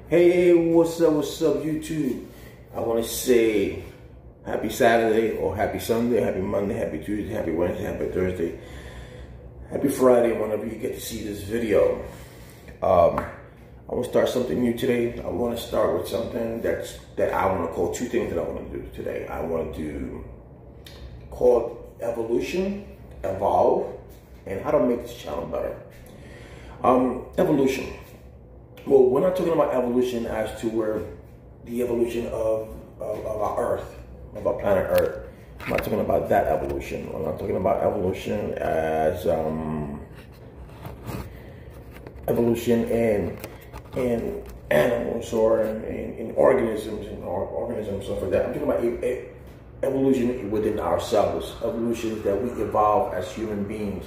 Hey, what's up, YouTube? I want to say happy Saturday, or happy Sunday, happy Monday, happy Tuesday, happy Wednesday, happy Thursday, happy Friday, whenever you get to see this video. I want to start something new today. I want to start with something that I want to call two things that I want to do today. I want to do called evolution, evolve, and how to make this channel better. Evolution. Well, we're not talking about evolution as to where the evolution of our Earth, of our planet Earth. I'm not talking about that evolution. I'm not talking about evolution as evolution in animals or in organisms and stuff like that. I'm talking about evolution within ourselves. Evolution is that we evolve as human beings.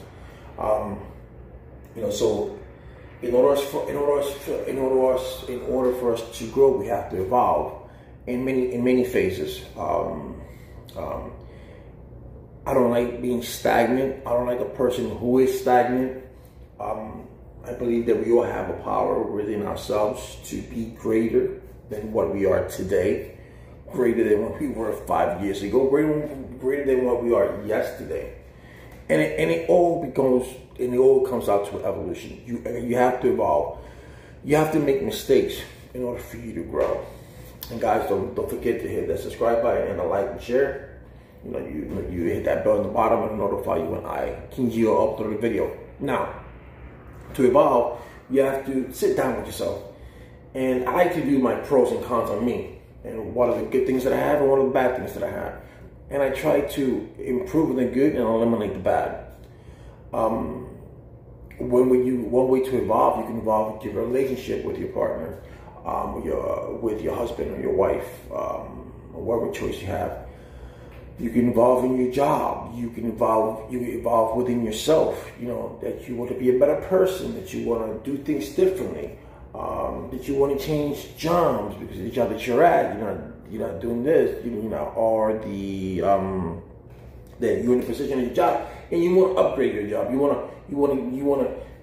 So in order for us to grow, we have to evolve in many phases. I don't like being stagnant. I don't like a person who is stagnant. I believe that we all have a power within ourselves to be greater than what we are today, greater than what we were 5 years ago, greater than what we are yesterday. And it all comes out to evolution. You have to evolve. You have to make mistakes in order for you to grow. And guys, don't forget to hit that subscribe button and a like and share. You hit that bell on the bottom and notify you when I continue to upload a video. Now, to evolve, you have to sit down with yourself. And I like to do my pros and cons on me, and what are the good things that I have and what are the bad things that I have. And I try to improve the good and eliminate the bad. One way to evolve, you can evolve with your relationship with your partner, with your husband or your wife, or whatever choice you have. You can evolve in your job. You evolve within yourself. That you want to be a better person. That you want to do things differently. That you want to change jobs because the job that you're at, you're not doing this. Or that you're in a position in your job and you want to upgrade your job. You want to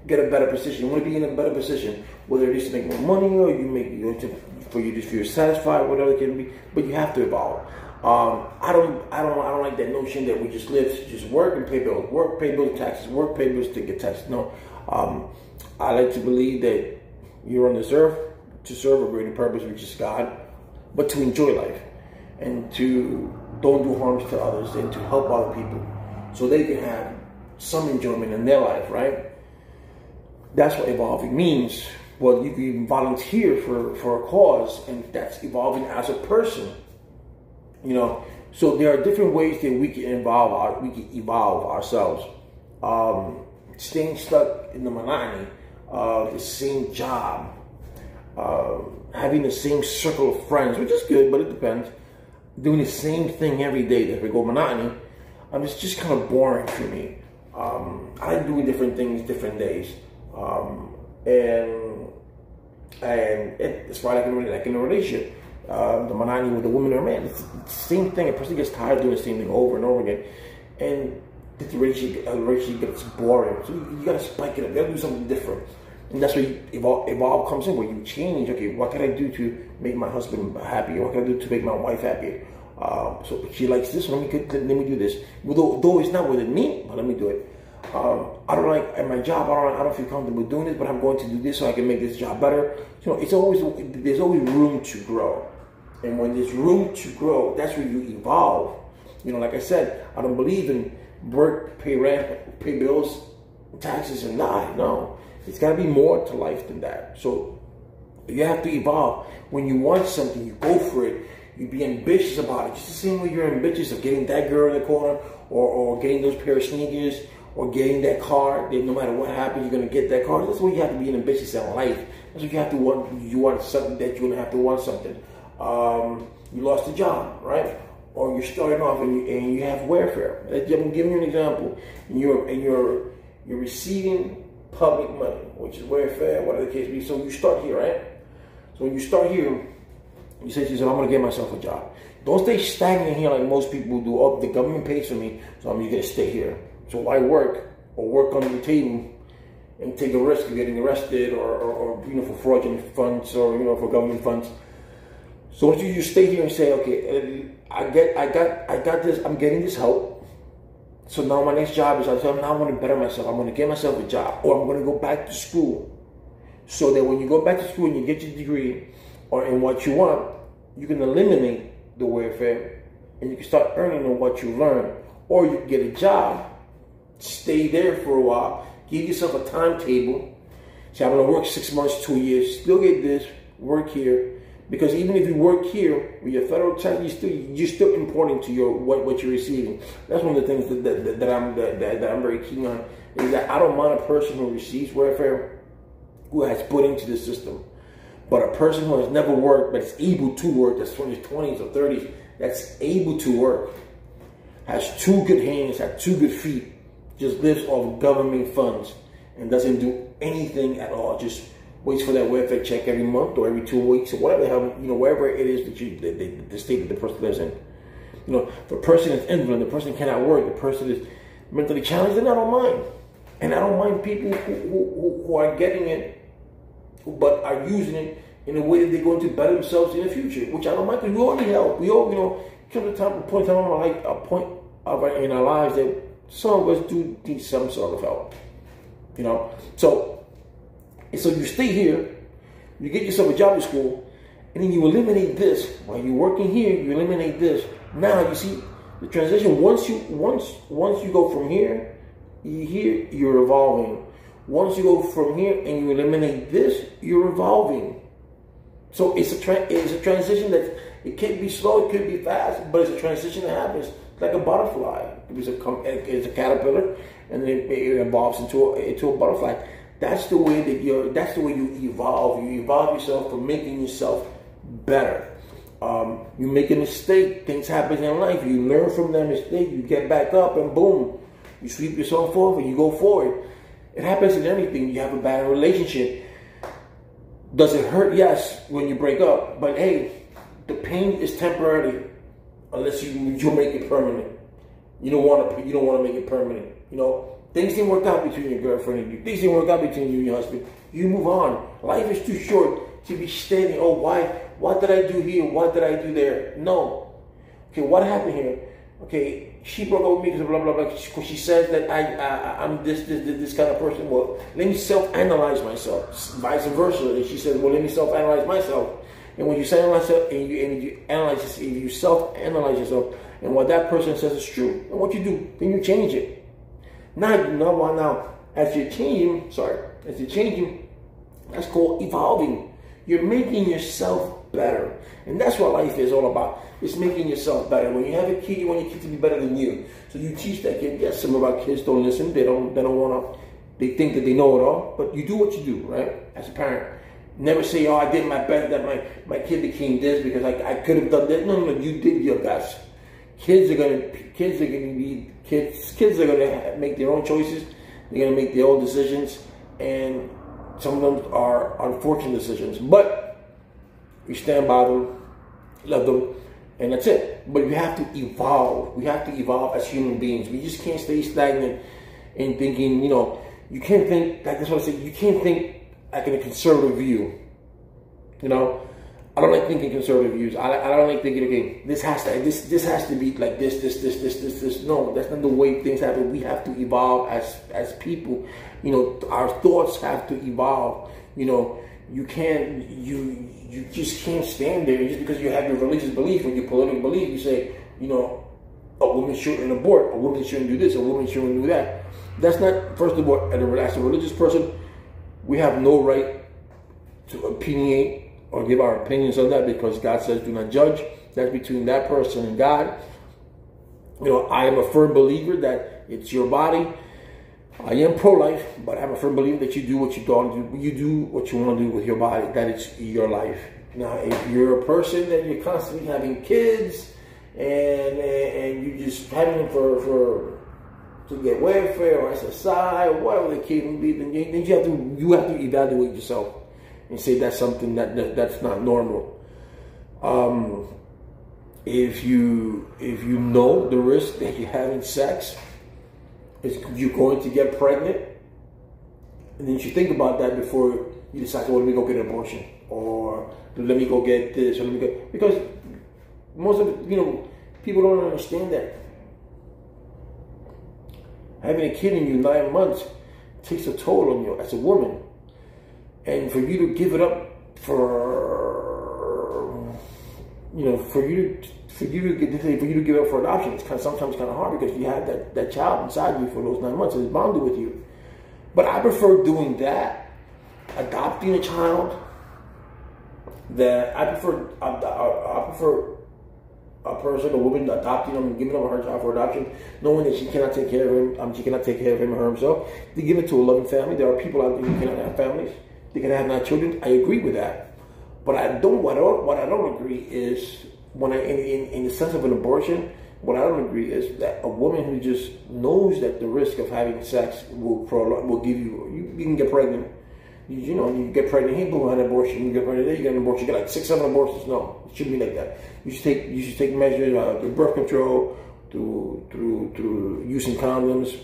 get a better position. You want to be in a better position, whether it is to make more money or for you to feel satisfied, whatever it can be. But you have to evolve. I don't like that notion that we just work and pay bills, work, pay bills, taxes, work, pay bills, to get taxes. No, I like to believe that you're on this earth to serve a greater purpose, which is God, but to enjoy life and to don't do harms to others and to help other people so they can have some enjoyment in their life, right? That's what evolving means. Well, you can even volunteer for a cause, and that's evolving as a person. So there are different ways that we can evolve ourselves. Staying stuck in the monotony of the same job, having the same circle of friends, which is good, but it depends. Doing the same thing every day, if we go monotony, it's just kind of boring for me. I like doing different things, different days, and it's why like in a relationship. The monotony with the woman or man, it's the same thing. A person gets tired of doing the same thing over and over again, and the relationship gets boring. So you gotta spike it up. You gotta do something different, and that's where evolve comes in, where you change. Okay, what can I do to make my husband happy? What can I do to make my wife happy? So she likes this. Let me do this. Though it's not within me, but let me do it. I don't like at my job. I don't feel comfortable doing this, but I'm going to do this so I can make this job better. There's always room to grow. And when there's room to grow, that's where you evolve. Like I said, I don't believe in work, pay rent, pay bills, taxes, and die. No, it's got to be more to life than that. So you have to evolve. When you want something, you go for it. You be ambitious about it. Just the same way you're ambitious of getting that girl in the corner, or getting those pair of sneakers, or getting that car. That no matter what happens, you're gonna get that car. That's why you have to be ambitious in life. That's what you have to want. You want something that you're gonna have to want something. You lost a job, right? Or you're starting off and you have welfare. I'm giving you an example. And you're receiving public money, which is welfare, whatever the case be. So you start here, right? So when you start here, you say to yourself, I'm going to get myself a job. Don't stay stagnant here like most people do. Oh, the government pays for me, so I'm just going to stay here. So why work or work under the table and take a risk of getting arrested or for fraudulent funds or for government funds. So once you just stay here and say, okay, I got this, I'm getting this help. So now my next job is, now I want to better myself. I'm going to get myself a job, or I'm going to go back to school. So that when you go back to school and you get your degree or in what you want, you can eliminate the welfare and you can start earning on what you learn. Or you can get a job, stay there for a while, give yourself a timetable. Say, I'm going to work 6 months, 2 years, still get this, work here. Because even if you work here with your federal tax, you're still importing to your what you're receiving. That's one of the things that I'm very keen on, is that I don't mind a person who receives welfare who has put into the system. But a person who has never worked but is able to work, that's from his 20s or 30s, that's able to work, has 2 good hands, has 2 good feet, just lives off government funds and doesn't do anything at all, just waits for that welfare check every month or every 2 weeks or whatever the hell, wherever it is that the state that the person lives in. If a person is invalid, the person cannot work, the person is mentally challenged, then I don't mind. And I don't mind people who are getting it but are using it in a way that they're going to better themselves in the future, which I don't mind, because we all need help. We all, come to a point in our lives that some of us do need some sort of help. So you stay here, you get yourself a job in school, and then you eliminate this. While you're working here, you eliminate this. Now you see the transition. Once you go from here, you're evolving. Once you go from here and you eliminate this, you're evolving. So it's a transition that it can't be slow, it could be fast, but it's a transition that happens. It's like a butterfly. It's a caterpillar, and then it evolves into a butterfly. That's the way you evolve. You evolve yourself for making yourself better. You make a mistake, things happen in life. You learn from that mistake, you get back up, and boom, you sweep yourself forward, you go forward. It happens in everything. You have a bad relationship. Does it hurt? Yes, when you break up. But hey, the pain is temporary unless you make it permanent. You don't want to make it permanent. Things didn't work out between your girlfriend and you. Things didn't work out between you and your husband. You move on. Life is too short to be standing, what did I do here? What did I do there? No. Okay, what happened here? Okay, she broke up with me because blah, blah, blah. She says that I'm this kind of person. Well, let me self-analyze myself. Vice versa. And she says, well, let me self-analyze myself. And when you self-analyze yourself, you self-analyze yourself, and what that person says is true, and what you do, then you change it. Now, as you're changing, that's called evolving. You're making yourself better. And that's what life is all about. It's making yourself better. When you have a kid, you want your kid to be better than you. So you teach that kid. Yes, some of our kids don't listen. They don't want to. They think that they know it all. But you do what you do, right? As a parent. Never say, I did my best that my kid became this because I could have done that. No, you did your best. Kids are gonna make their own choices. They're gonna make their own decisions, and some of them are unfortunate decisions. But we stand by them, love them, and that's it. But we have to evolve. We have to evolve as human beings. We just can't stay stagnant in thinking. You can't think like that's what I said. You can't think like in a conservative view. I don't like thinking conservative views. I don't like thinking, okay, this has to be like this. No, that's not the way things happen. We have to evolve as people. Our thoughts have to evolve. You just can't stand there just because you have your religious belief or your political belief. You say, a woman shouldn't abort, a woman shouldn't do this, a woman shouldn't do that. That's not, first of all, as a religious person, we have no right to opinionate or give our opinions on that, because God says do not judge. That's between that person and God. I am a firm believer that it's your body. I am pro-life, but I'm a firm believer that you do what you want to do. You do what you want to do with your body. That it's your life. Now, if you're a person that you're constantly having kids and you just having them to get welfare or SSI or whatever the case may be, then you have to evaluate yourself and say that's something that's not normal. If you know the risk that you're having sex Is you going to get pregnant? And then you should think about that before you decide, well, let me go get an abortion, or let me go get this, or let me go, because most of people don't understand that having a kid in you 9 months takes a toll on you as a woman, and for you to give it up for you to give it up for adoption, it's sometimes kind of hard because you have that child inside you for those 9 months and it's bonded with you. But I prefer doing that, adopting a child. I prefer a person, a woman, adopting them and giving them her child for adoption, knowing that she cannot take care of him. She cannot take care of him or herself. They give it to a loving family. There are people out there who cannot have families. They can have children. I agree with that. But what I don't agree is when in the sense of an abortion. What I don't agree is that a woman who just knows that the risk of having sex will give you can get pregnant. You get pregnant, hey, boom, had an abortion. You get pregnant, there you get an abortion. You get like 6, 7 abortions. No, it shouldn't be like that. You should take measures through birth control, through using condoms.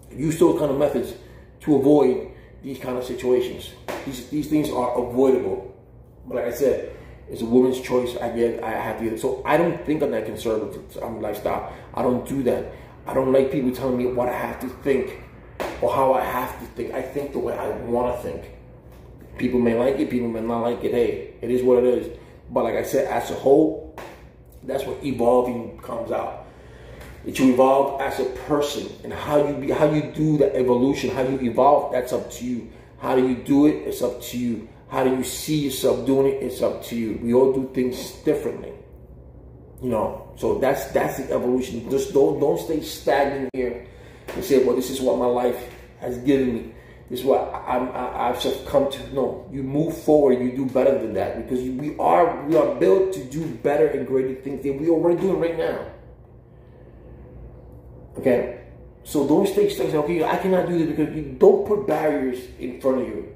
Use those kind of methods to avoid these kind of situations. These things are avoidable. But like I said, it's a woman's choice. I have to get it. So I don't think of that conservative lifestyle. I don't do that. I don't like people telling me what I have to think or how I have to think. I think the way I want to think. People may like it. People may not like it. Hey, it is what it is. But like I said, as a whole, that's where evolving comes out. That you evolve as a person, and how you do the evolution, how you evolve. That's up to you. How do you do it? It's up to you. How do you see yourself doing it? It's up to you. We all do things differently, So that's the evolution. Just don't stay stagnant here and say, well, this is what my life has given me. This is what I've just come to. No, you move forward. You do better than that, because we are built to do better and greater things than we are already doing right now. Okay, so don't stay stuck. Okay, I cannot do this, because you don't put barriers in front of you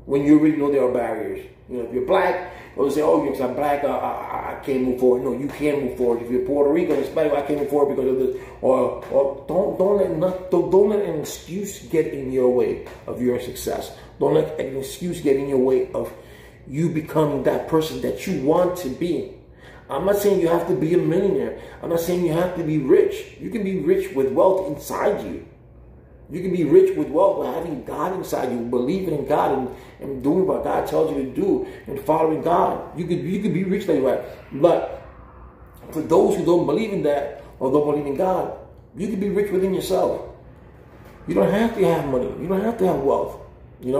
when you already know there are barriers. If you're black, or they say, oh, because I'm black, I can't move forward. No, you can move forward. If you're Puerto Rican, Hispanic, I can't move forward because of this. Or don't let an excuse get in your way of your success. Don't let an excuse get in your way of you becoming that person that you want to be. I'm not saying you have to be a millionaire. I'm not saying you have to be rich. You can be rich with wealth inside you. You can be rich with wealth by having God inside you, believing in God and doing what God tells you to do and following God. You could be rich like that. But for those who don't believe in that or don't believe in God, you can be rich within yourself. You don't have to have money. You don't have to have wealth. You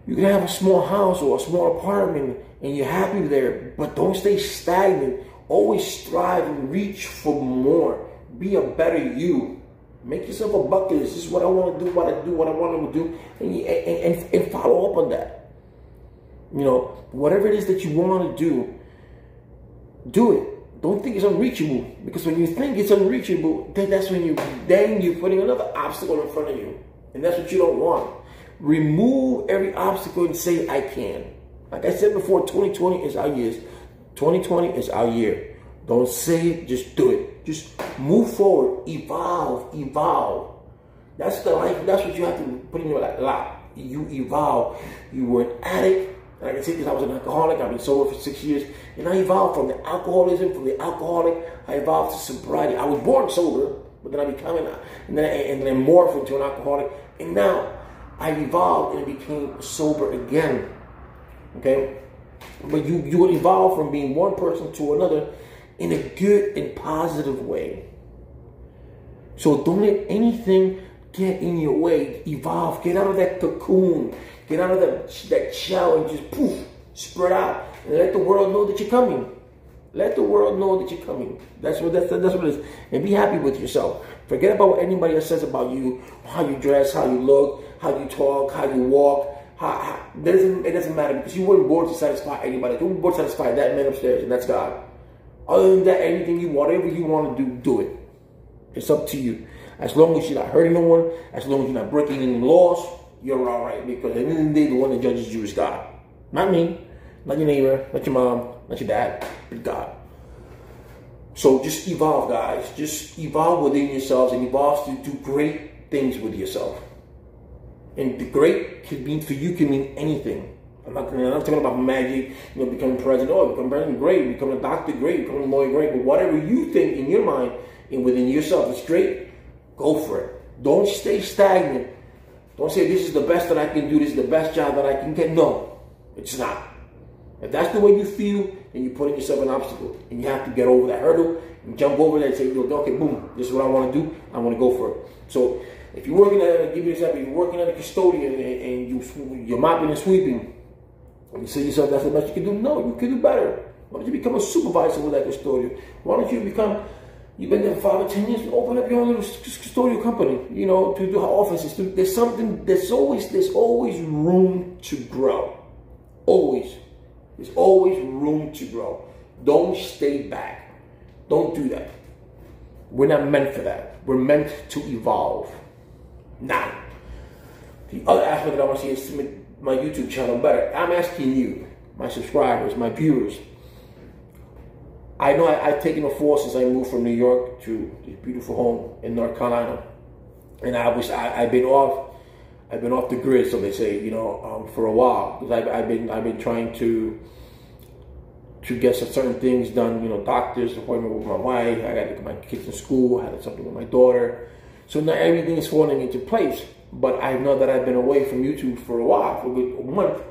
can have a small house or a small apartment and you're happy there, but don't stay stagnant. Always strive and reach for more. Be a better you. Make yourself a bucket list. This is what I want to do, what I want to do, and follow up on that. Whatever it is that you want to do it. Don't think it's unreachable, because when you think it's unreachable, then that's when you're putting another obstacle in front of you, and that's what you don't want. Remove every obstacle and say, I can. Like I said before, 2020 is our year. 2020 is our year. Don't say it, just do it. Just move forward, evolve. That's the life. That's what you have to put in your life. You evolve. You were an addict. And I can say this, I was an alcoholic. I've been sober for 6 years. And I evolved from the alcoholism, from the alcoholic. I evolved to sobriety. I was born sober, but then I became and then morphed into an alcoholic. And now I evolved and became sober again. Okay? But you will evolve from being one person to another in a good and positive way. So don't let anything get in your way. Evolve. Get out of that cocoon. Get out of that shell and just poof, spread out. And let the world know that you're coming. Let the world know that you're coming. That's what it is. And be happy with yourself. Forget about what anybody else says about you, how you dress, how you look, how you talk, how you walk. It doesn't matter, because you weren't born to satisfy anybody. You were born to satisfy that man upstairs, and that's God. Other than that, whatever you want to do it. It's up to you. As long as you're not hurting no one, as long as you're not breaking any laws, you're all right. Because at the end of the day, the one that judges you is God. Not me, not your neighbor, not your mom, not your dad, but God. So just evolve, guys. Just evolve within yourselves and evolve to do great things with yourself. And the great can mean for you can mean anything. I'm not talking about magic, becoming president. Oh, become president, great. Become a doctor, great. Become a lawyer, great. But whatever you think in your mind and within yourself is great, go for it. Don't stay stagnant. Don't say this is the best that I can do. This is the best job that I can get. No, it's not. If that's the way you feel, then you're putting yourself an obstacle. And you have to get over that hurdle and jump over that and say, okay, boom, this is what I want to do. I want to go for it. So if you're working at, give you an example, if you're working at a custodian and you're mopping and sweeping, and you say to yourself, that's the best you can do. No, you can do better. Why don't you become a supervisor with that custodian? Why don't you become, you've been there 5 or 10 years, open up your own little custodial company, to do offices. There's always room to grow. Always. There's always room to grow. Don't stay back. Don't do that. We're not meant for that. We're meant to evolve. Now, the other aspect that I want to see is to make my YouTube channel better. I'm asking you, my subscribers, my viewers. I know I've taken a fall since I moved from New York to this beautiful home in North Carolina, and I've been off the grid, so they say, for a while, because I've been trying to get some certain things done, doctor's appointment with my wife. I got to get my kids in school. I had something with my daughter, so now everything is falling into place. But I know that I've been away from YouTube for a while, for a good month.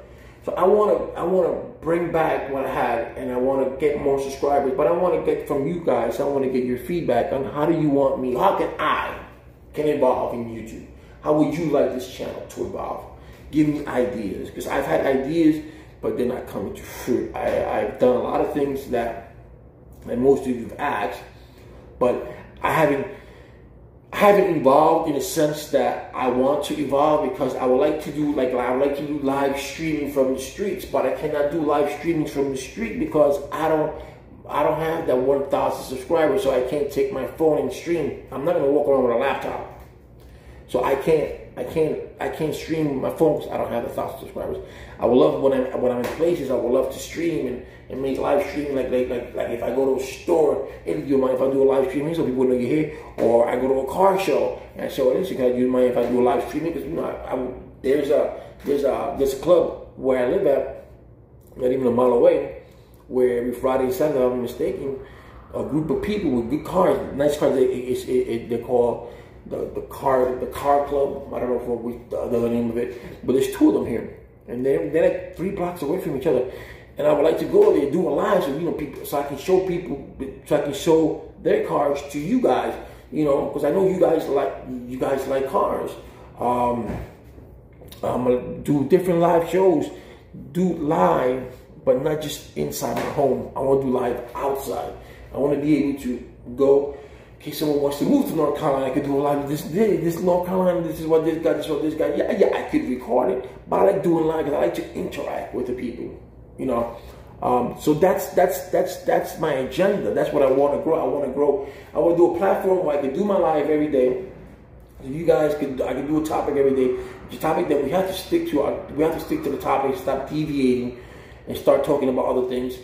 So I wanna bring back what I had, and I want to get more subscribers. But I want to get from you guys. I want to get your feedback on how do you want me? How can I evolve in YouTube? How would you like this channel to evolve? Give me ideas, because I've had ideas, but they're not coming to fruit. I've done a lot of things that most of you have asked, but I haven't evolved in a sense that I want to evolve, because I would like to do live streaming from the streets, but I cannot do live streaming from the street because I don't have that 1,000 subscribers, so I can't take my phone and stream. I'm not gonna walk around with a laptop, so I can't stream with my phone because I don't have 1,000 subscribers. I would love when I'm in places. I would love to stream and make live streaming like if I go to a store. Hey, do you mind if I do a live streaming so people know you're here? Or I go to a car show and I show this. Do you mind if I do a live streaming? Because there's a club where I live at, not even a mile away, where every Friday and Saturday, if I'm mistaken, a group of people with good cars, nice cars. They're called the car club. I don't know the name of it, but there's 2 of them here, and they're like 3 blocks away from each other. And I would like to go there, do a live, so people, so I can show people, so I can show their cars to you guys, because I know you guys like cars. I'm gonna do different live shows, do live, but not just inside my home. I want to do live outside. I want to be able to go. In case someone wants to move to North Carolina, I could do a live. This North Carolina, this is what this guy. Yeah, I could record it, but I like doing live because I like to interact with the people. So that's my agenda. That's what I want to grow. I want to do a platform where I can do my live every day. So you guys I can do a topic every day. The topic that we have to stick to. We have to stick to the topic. Stop deviating and start talking about other things.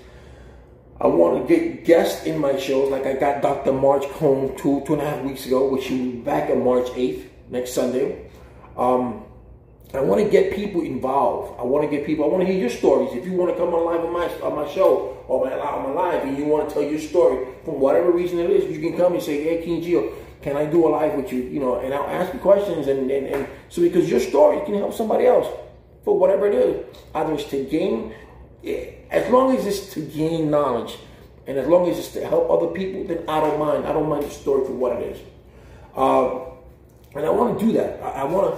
I want to get guests in my shows, like I got Dr. March home 2.5 weeks ago, which will be back on March 8th, next Sunday. I want to get people involved. I want to hear your stories. If you want to come on live on my show or on my live, and you want to tell your story from whatever reason it is, you can come and say, "Hey, King Gio, can I do a live with you?" And I'll ask you questions, and so because your story can help somebody else for whatever it is. Either it's to gain, as long as it's to gain knowledge, and as long as it's to help other people, then I don't mind. I don't mind the story for what it is. And I want to do that. I want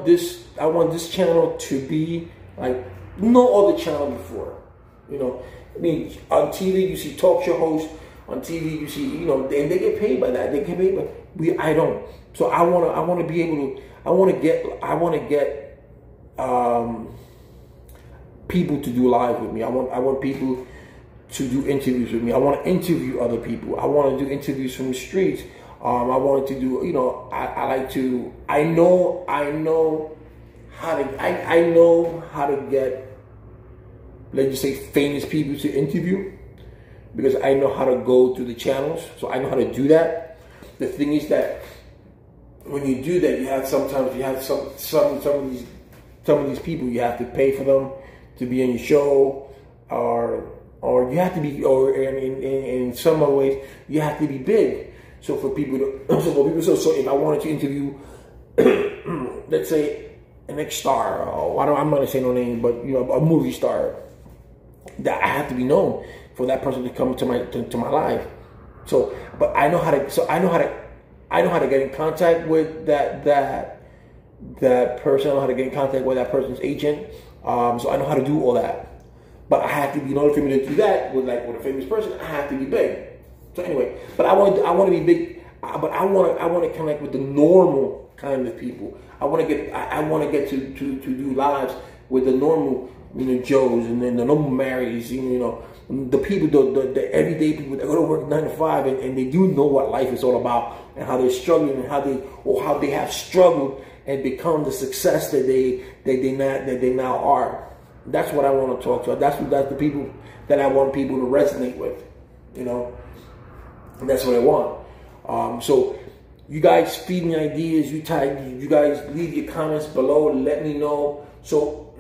this channel to be like no other channel before. I mean, on TV you see talk show hosts. On TV you see, and they get paid by that. They get paid, but I don't. So I want to be able to. I want to get people to do live with me. I want people to do interviews with me. I want to interview other people. I want to do interviews from the streets. I wanted to do, I know how to get, let's just say, famous people to interview. because I know how to go through the channels. So I know how to do that. The thing is that when you do that, you have sometimes you have some of these people, you have to pay for them to be in your show, or you have to be, or in some other ways you have to be big. So for people to, so if I wanted to interview, let's say an ex-star, I'm not gonna say no name, but you know, a movie star, that I have to be known for that person to come to my life. So, but I know how to. So I know how to get in contact with that person. I know how to get in contact with that person's agent. So I know how to do all that. But I have to be, in order for me to do that with a famous person, I have to be big. So anyway, but I want to be big. But I want to connect with the normal kind of people. I want to get to do lives with the normal, you know, Joes and then the normal Marys, you know, the people, the everyday people that go to work 9 to 5 and they do know what life is all about and how they're struggling and how they have struggled and become the success that they now are. That's what I want to talk to. That's the people that I want people to resonate with. You know, and that's what I want. So you guys feed me ideas. You guys leave your comments below. Let me know so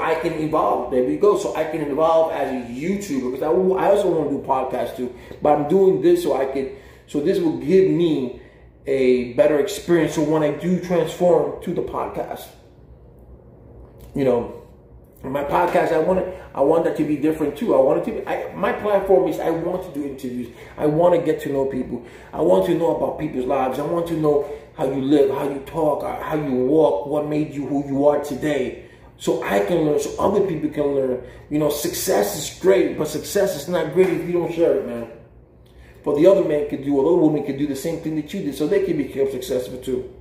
I can evolve. There we go. So I can evolve as a YouTuber, because I also want to do podcasts too. But I'm doing this so this will give me a better experience. So when I do transform to the podcast, you know, my podcast, I want that to be different too. I want it to be, my platform is, I want to do interviews. I want to get to know people. I want to know about people's lives. I want to know how you live, how you talk, how you walk, what made you who you are today. So I can learn, so other people can learn. You know, success is great, but success is not great if you don't share it, man. But the other man could do, or the other woman could do the same thing that you did, so they can become successful too.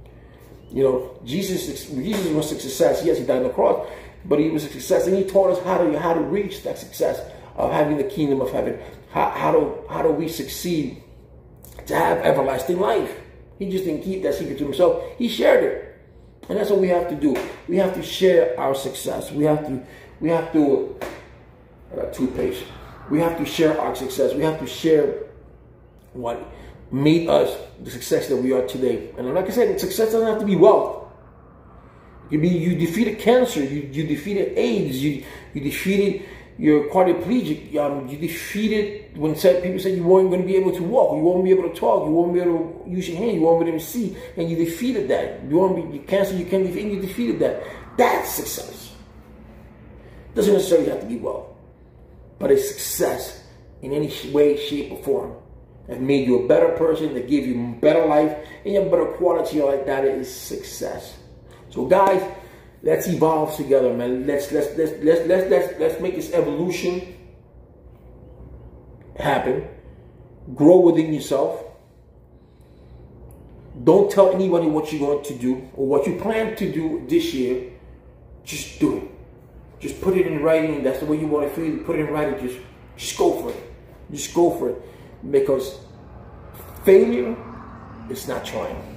You know, Jesus was a success. Yes, he died on the cross, but he was a success, and he taught us how to reach that success of having the kingdom of heaven. How do we succeed to have everlasting life? He just didn't keep that secret to himself. He shared it. And that's what we have to do. We have to share our success. We have to, I got toothpaste. We have to share our success. We have to share what made us the success that we are today. And like I said, success doesn't have to be wealth. You defeated cancer. You defeated AIDS. You defeated your quadriplegic. You defeated when people said you weren't going to be able to walk. You won't be able to talk. You won't be able to use your hand. You won't be able to see. And you defeated that. You cancer. You can't defeat. And you defeated that. That's success. Doesn't necessarily have to be wealth, but it's success in any way, shape, or form that made you a better person, that gave you a better life, and a better quality of life. That is success. So guys, let's evolve together, man. Let's make this evolution happen. Grow within yourself. Don't tell anybody what you're going to do or what you plan to do this year. Just do it. Just put it in writing. That's the way you want to feel. Put it in writing. Just go for it. Just go for it. Because failure is not trying.